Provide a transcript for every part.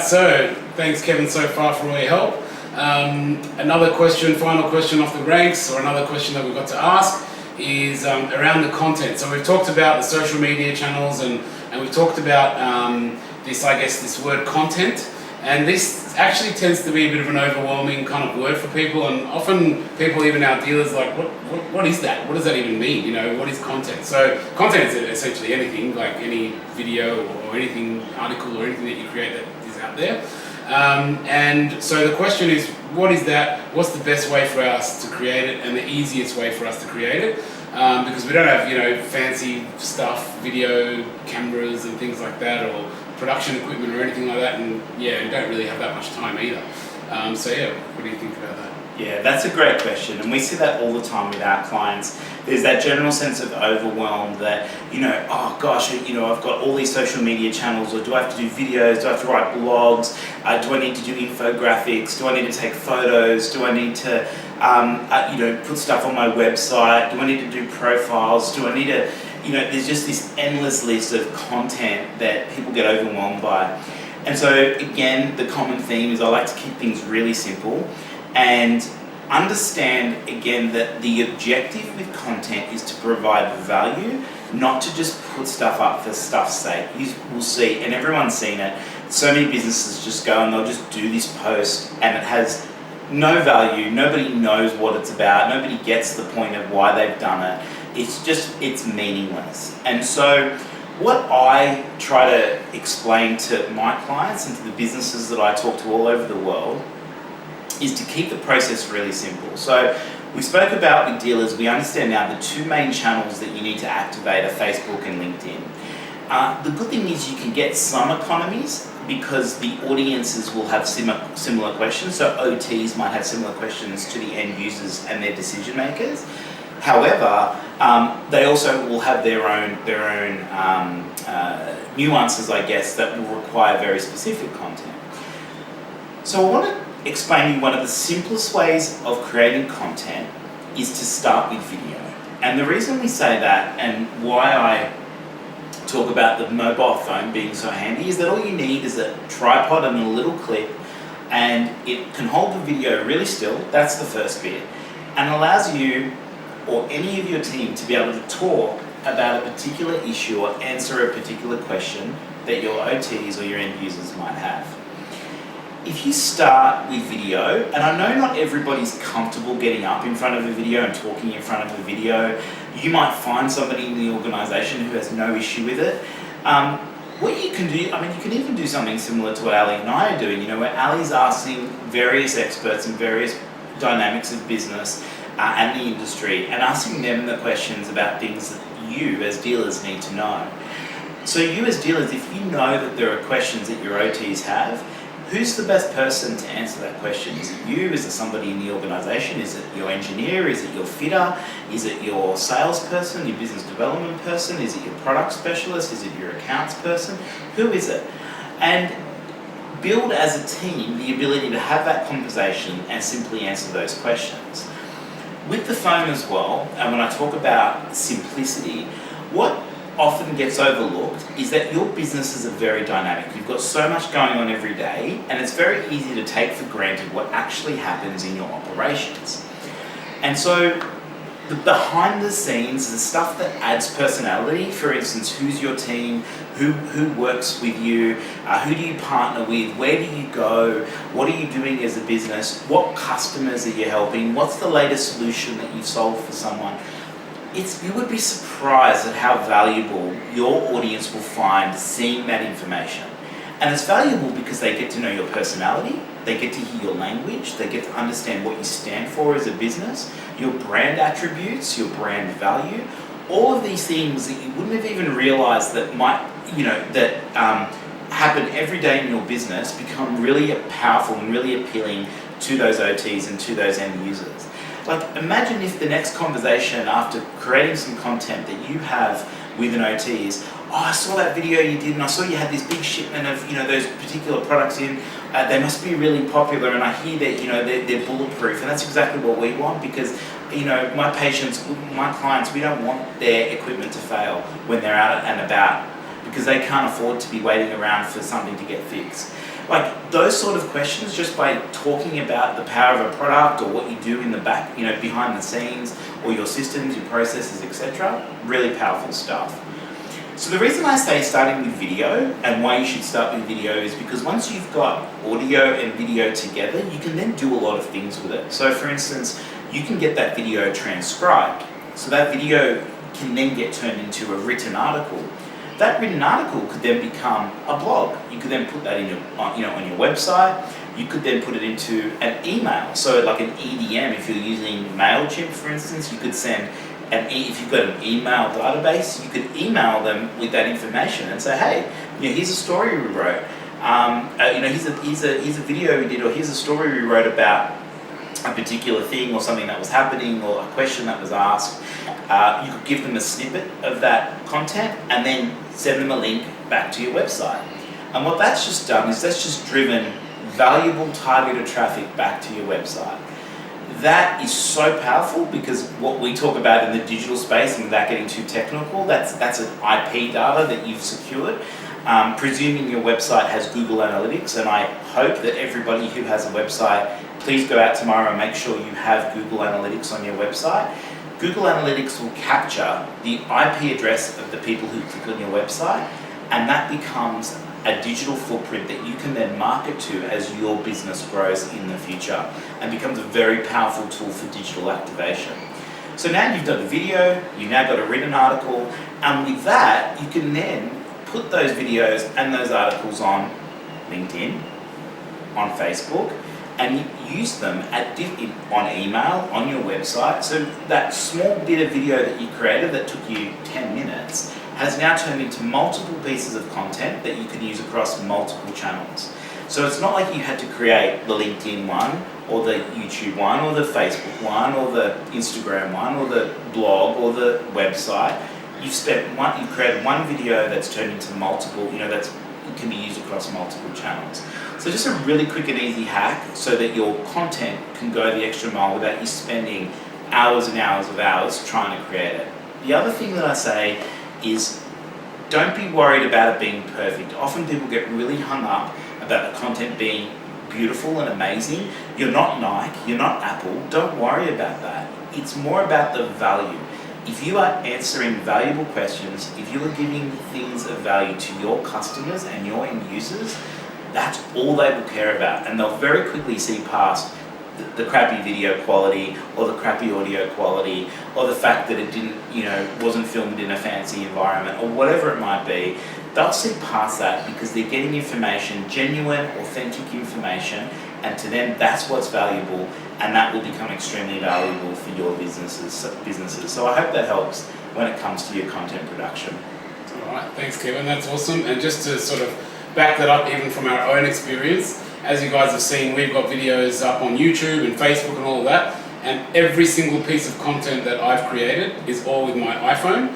so thanks Kevin so far for all your help. Another question, final question off the ranks, or another question that we've got to ask is around the content. So we've talked about the social media channels and we've talked about this word content, and this actually tends to be a bit of an overwhelming kind of word for people, and often people, even our dealers, like what is that? What does that even mean? What is content? So content is essentially anything, like any video or anything, article or anything that you create that is out there. And so the question is, what is that? What's the best way for us to create it, and the easiest way for us to create it? Because we don't have, fancy stuff, video cameras and things like that, or production equipment or anything like that, and we don't really have that much time either. What do you think about that? Yeah, that's a great question, and we see that all the time with our clients. There's that general sense of overwhelm that, oh gosh, I've got all these social media channels, or do I have to do videos, do I have to write blogs, do I need to do infographics, do I need to take photos, do I need to put stuff on my website, do I need to do profiles, do I need to, there's just this endless list of content that people get overwhelmed by. And so again, the common theme is I like to keep things really simple and understand again that the objective with content is to provide value, not to just put stuff up for stuff's sake. You will see, and everyone's seen it, so many businesses just go and they'll just do this post and it has no value, nobody knows what it's about, nobody gets the point of why they've done it. It's meaningless. And so what I try to explain to my clients and to the businesses that I talk to all over the world is to keep the process really simple. So we spoke about with dealers, we understand now the two main channels that you need to activate are Facebook and LinkedIn. The good thing is you can get some economies because the audiences will have similar questions. So OTs might have similar questions to the end users and their decision makers. However, they also will have their own nuances, I guess, that will require very specific content. So I want to explain to you one of the simplest ways of creating content is to start with video. And the reason we say that, and why I talk about the mobile phone being so handy, is that all you need is a tripod and a little clip, and it can hold the video really still. That's the first bit, and allows you or any of your team to be able to talk about a particular issue or answer a particular question that your OTs or your end users might have. If you start with video, and I know not everybody's comfortable getting up in front of a video and talking in front of a video, you might find somebody in the organisation who has no issue with it. What you can do, you can even do something similar to what Ali and I are doing, where Ali's asking various experts in various dynamics of business and the industry, and asking them the questions about things that you as dealers need to know. So you as dealers, if you know that there are questions that your OTs have, who's the best person to answer that question? Is it you? Is it somebody in the organisation? Is it your engineer? Is it your fitter? Is it your salesperson, your business development person? Is it your product specialist? Is it your accounts person? Who is it? And build as a team the ability to have that conversation and simply answer those questions. With the phone as well, and when I talk about simplicity, what often gets overlooked is that your businesses are very dynamic. You've got so much going on every day, and it's very easy to take for granted what actually happens in your operations. And so the behind the scenes, the stuff that adds personality, for instance, who's your team, who works with you, who do you partner with, where do you go, what are you doing as a business, what customers are you helping, what's the latest solution that you've solved for someone. You would be surprised at how valuable your audience will find seeing that information. And it's valuable because they get to know your personality, they get to hear your language, they get to understand what you stand for as a business, your brand attributes, your brand value, all of these things that you wouldn't have even realized that happen every day in your business become really powerful and really appealing to those OTs and to those end users. Like, imagine if the next conversation after creating some content that you have with an OT is, oh, I saw that video you did and I saw you had this big shipment of, those particular products in. They must be really popular, and I hear that, they're bulletproof, and that's exactly what we want because, my clients, we don't want their equipment to fail when they're out and about because they can't afford to be waiting around for something to get fixed. Like those sort of questions, just by talking about the power of a product or what you do in the back, behind the scenes, or your systems, your processes, etc. Really powerful stuff. So the reason I say starting with video, and why you should start with video, is because once you've got audio and video together, you can then do a lot of things with it. So for instance, you can get that video transcribed. So that video can then get turned into a written article. That written article could then become a blog. You could then put that on your website. You could then put it into an email. So like an EDM, if you're using MailChimp, for instance, you could send if you've got an email database, you could email them with that information and say, hey, here's a story we wrote. Here's a video we did, or here's a story we wrote about a particular thing or something that was happening or a question that was asked. You could give them a snippet of that content and then send them a link back to your website. And what that's just done is that's just driven valuable targeted traffic back to your website. That is so powerful, because what we talk about in the digital space, and without getting too technical, that's an IP data that you've secured. Presuming your website has Google Analytics, and I hope that everybody who has a website, please go out tomorrow and make sure you have Google Analytics on your website. Google Analytics will capture the IP address of the people who click on your website, and that becomes a digital footprint that you can then market to as your business grows in the future, and becomes a very powerful tool for digital activation. So now you've got the video, you've now got a written article, and with that you can then put those videos and those articles on LinkedIn, on Facebook, and use them on email, on your website. So that small bit of video that you created that took you 10 minutes has now turned into multiple pieces of content that you can use across multiple channels. So it's not like you had to create the LinkedIn one, or the YouTube one, or the Facebook one, or the Instagram one, or the blog, or the website. You've created one video that's turned into multiple, it can be used across multiple channels. So just a really quick and easy hack so that your content can go the extra mile without you spending hours and hours of hours trying to create it. The other thing that I say is, don't be worried about it being perfect. Often people get really hung up about the content being beautiful and amazing. You're not Nike, you're not Apple, don't worry about that. It's more about the value. If you are answering valuable questions, if you are giving things of value to your customers and your end users, that's all they will care about, and they'll very quickly see past the crappy video quality, or the crappy audio quality, or the fact that it wasn't filmed in a fancy environment, or whatever it might be. They'll see past that because they're getting information, genuine, authentic information, and to them that's what's valuable, and that will become extremely valuable for your businesses. So I hope that helps when it comes to your content production. All right, thanks Kevin, that's awesome. And just to sort of back that up even from our own experience, as you guys have seen, we've got videos up on YouTube and Facebook and all of that, and every single piece of content that I've created is all with my iPhone.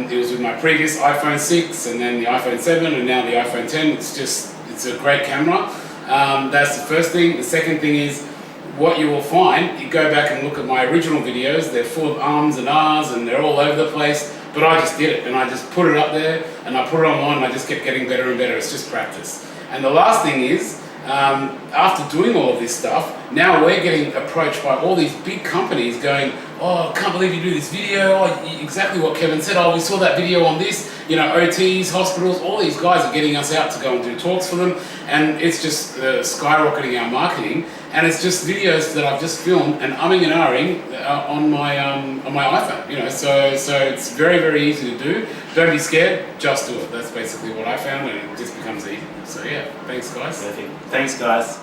It was with my previous iPhone 6, and then the iPhone 7, and now the iPhone 10. It's a great camera. That's the first thing. The second thing is, what you will find, you go back and look at my original videos, they're full of ums and ahs and they're all over the place, but I just did it, and I just put it up there and I put it online, and I just kept getting better and better. It's just practice. And the last thing is, after doing all of this stuff, now we're getting approached by all these big companies going, oh, I can't believe you do this video, oh, exactly what Kevin said, oh, we saw that video on this, OTs, hospitals, all these guys are getting us out to go and do talks for them, and it's just skyrocketing our marketing, and it's just videos that I've just filmed and umming and ahhing on my iPhone, so it's very, very easy to do. Don't be scared, just do it. That's basically what I found, and it just becomes easy. So yeah, thanks guys. Perfect. Thanks guys.